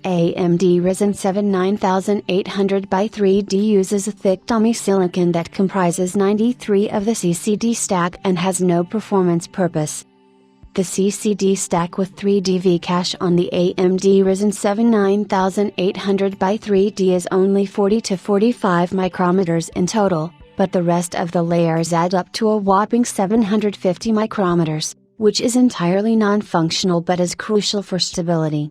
AMD Ryzen 7 9800 by 3D uses a thick dummy silicon that comprises 93 of the CCD stack and has no performance purpose. The CCD stack with 3D V-cache on the AMD Ryzen 7 9800 by 3D is only 40 to 45 micrometers in total, but the rest of the layers add up to a whopping 750 micrometers, which is entirely non-functional but is crucial for stability.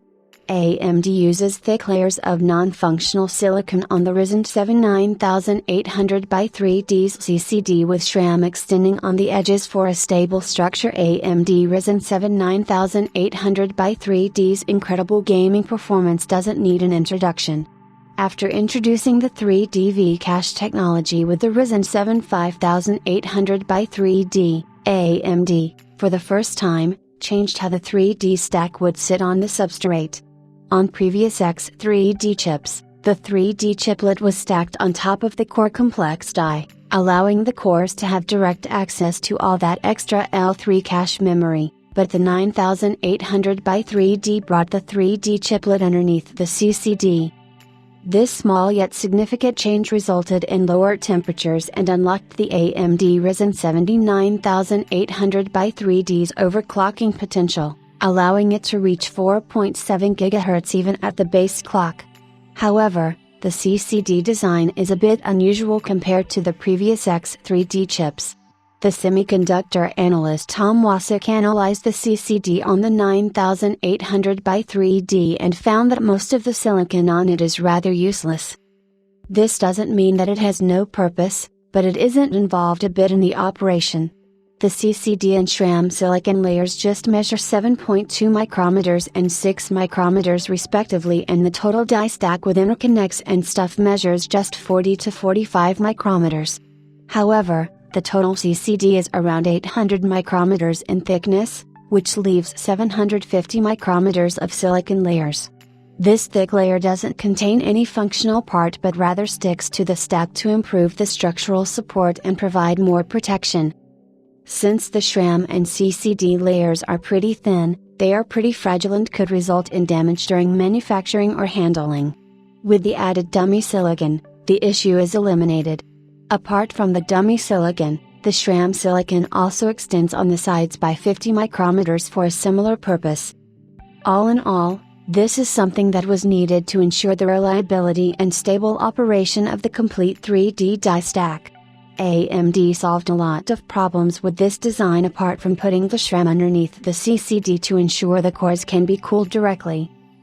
AMD uses thick layers of non-functional silicon on the Ryzen 7 9800 by 3D's CCD with SRAM extending on the edges for a stable structure. AMD Ryzen 7 9800 by 3D's incredible gaming performance doesn't need an introduction. After introducing the 3D V-cache technology with the Ryzen 7 5800 by 3D, AMD, for the first time, changed how the 3D stack would sit on the substrate. On previous X3D chips, the 3D chiplet was stacked on top of the core complex die, allowing the cores to have direct access to all that extra L3 cache memory, but the 9800 by 3D brought the 3D chiplet underneath the CCD. This small yet significant change resulted in lower temperatures and unlocked the AMD Ryzen 79800 by 3D's overclocking potential, allowing it to reach 4.7 GHz even at the base clock. However, the CCD design is a bit unusual compared to the previous X3D chips. The semiconductor analyst Tom Wasik analyzed the CCD on the 9800 by 3D and found that most of the silicon on it is rather useless. This doesn't mean that it has no purpose, but it isn't involved a bit in the operation. The CCD and SRAM silicon layers just measure 7.2 micrometers and 6 micrometers respectively, and the total die stack with interconnects and stuff measures just 40 to 45 micrometers. However, the total CCD is around 800 micrometers in thickness, which leaves 750 micrometers of silicon layers. This thick layer doesn't contain any functional part but rather sticks to the stack to improve the structural support and provide more protection. Since the SRAM and CCD layers are pretty thin, they are pretty fragile and could result in damage during manufacturing or handling. With the added dummy silicon, the issue is eliminated. Apart from the dummy silicon, the SRAM silicon also extends on the sides by 50 micrometers for a similar purpose. All in all, this is something that was needed to ensure the reliability and stable operation of the complete 3D die stack. AMD solved a lot of problems with this design apart from putting the SRAM underneath the CCD to ensure the cores can be cooled directly.